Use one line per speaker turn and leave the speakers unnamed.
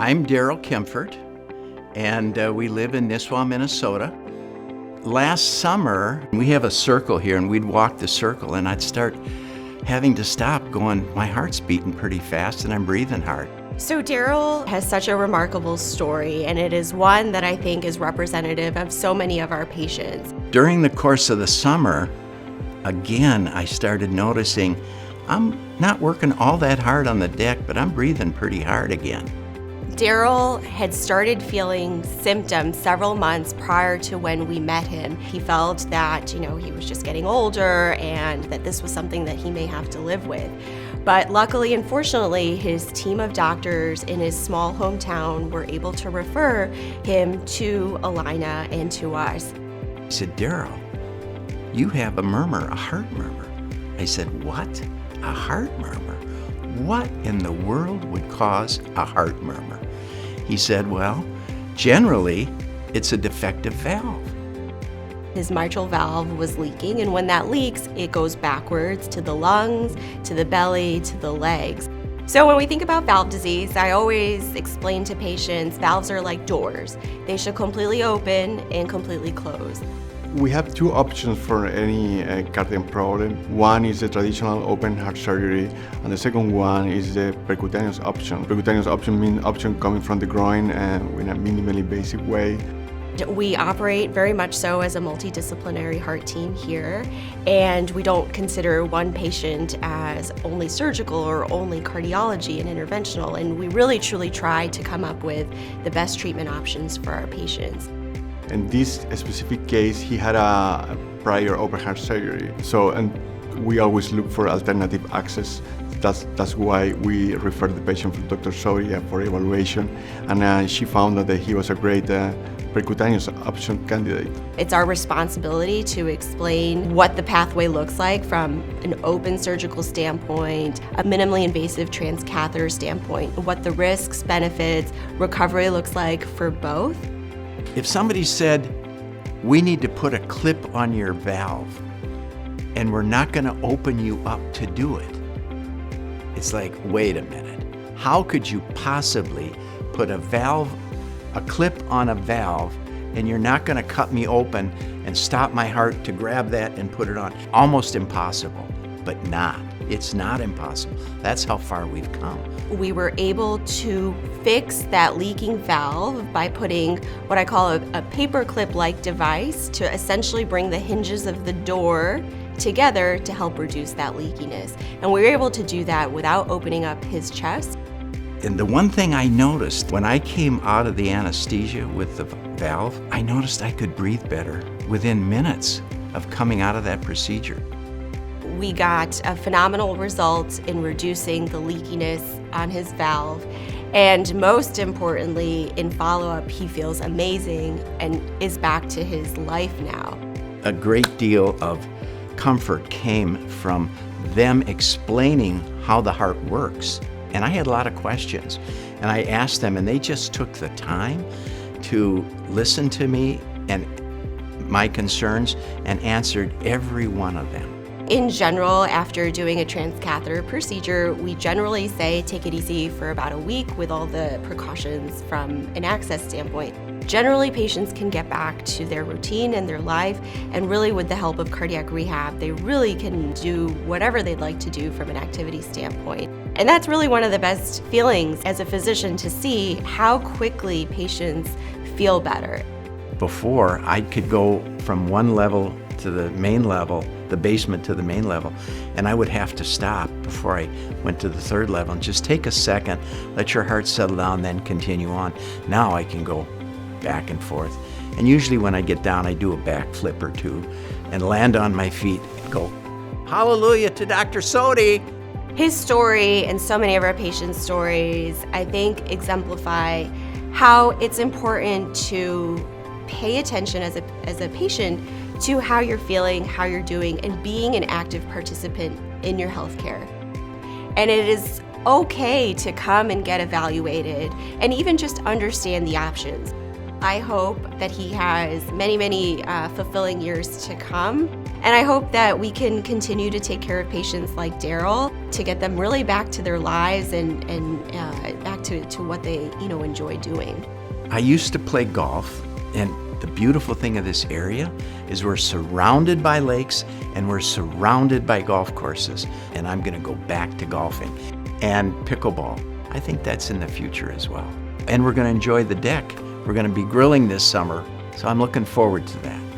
I'm Darrell Kempfert, and we live in Nisswa, Minnesota. Last summer, we have a circle here, and we'd walk the circle, and I'd start having to stop going, my heart's beating pretty fast, and I'm breathing hard.
So Darrell has such a remarkable story, and it is one that I think is representative of so many of our patients.
During the course of the summer, again, I started noticing I'm not working all that hard on the deck, but I'm breathing pretty hard again.
Darrell had started feeling symptoms several months prior to when we met him. He felt that, he was just getting older and that this was something that he may have to live with. But luckily and fortunately, his team of doctors in his small hometown were able to refer him to Allina and to us.
He said, Darrell, you have a murmur, a heart murmur. I said, what? A heart murmur? What in the world would cause a heart murmur? He said, well, generally, it's a defective valve.
His mitral valve was leaking, and when that leaks, it goes backwards to the lungs, to the belly, to the legs. So when we think about valve disease, I always explain to patients, valves are like doors. They should completely open and completely close.
We have two options for any cardiac problem. One is the traditional open heart surgery, and the second one is the percutaneous option. Percutaneous option means option coming from the groin in a minimally invasive way.
We operate very much so as a multidisciplinary heart team here, and we don't consider one patient as only surgical or only cardiology and interventional, and we really truly try to come up with the best treatment options for our patients.
In this specific case, he had a prior open heart surgery, and we always look for alternative access. That's why we referred the patient to Dr. Sodhi for evaluation, and she found that he was a great percutaneous option candidate.
It's our responsibility to explain what the pathway looks like from an open surgical standpoint, a minimally invasive transcatheter standpoint, what the risks, benefits, recovery looks like for both.
If somebody said, we need to put a clip on your valve and we're not going to open you up to do it, it's like, wait a minute. How could you possibly put a clip on a valve and you're not going to cut me open and stop my heart to grab that and put it on? Almost impossible, but not. It's not impossible. That's how far we've come.
We were able to fix that leaking valve by putting what I call a paper clip-like device to essentially bring the hinges of the door together to help reduce that leakiness. And we were able to do that without opening up his chest.
And the one thing I noticed when I came out of the anesthesia with the valve, I noticed I could breathe better within minutes of coming out of that procedure.
We got a phenomenal result in reducing the leakiness on his valve. And most importantly, in follow-up, he feels amazing and is back to his life now.
A great deal of comfort came from them explaining how the heart works. And I had a lot of questions, and I asked them, and they just took the time to listen to me and my concerns and answered every one of them.
In general, after doing a transcatheter procedure, we generally say take it easy for about a week with all the precautions from an access standpoint. Generally, patients can get back to their routine and their life, and really with the help of cardiac rehab, they really can do whatever they'd like to do from an activity standpoint. And that's really one of the best feelings as a physician, to see how quickly patients feel better.
Before, I could go from one level to the main level, the basement to the main level, and I would have to stop before I went to the third level and just take a second, let your heart settle down, then continue on. Now I can go back and forth. And usually when I get down, I do a back flip or two and land on my feet and go, hallelujah to Dr. Sodhi.
His story and so many of our patients' stories, I think, exemplify how it's important to pay attention as a patient to how you're feeling, how you're doing, and being an active participant in your healthcare. And it is okay to come and get evaluated and even just understand the options. I hope that he has many, many fulfilling years to come. And I hope that we can continue to take care of patients like Darrell to get them really back to their lives and back to to what they, enjoy doing.
I used to play golf, and the beautiful thing of this area is we're surrounded by lakes and we're surrounded by golf courses. And I'm going to go back to golfing. And pickleball, I think that's in the future as well. And we're going to enjoy the deck. We're going to be grilling this summer, so I'm looking forward to that.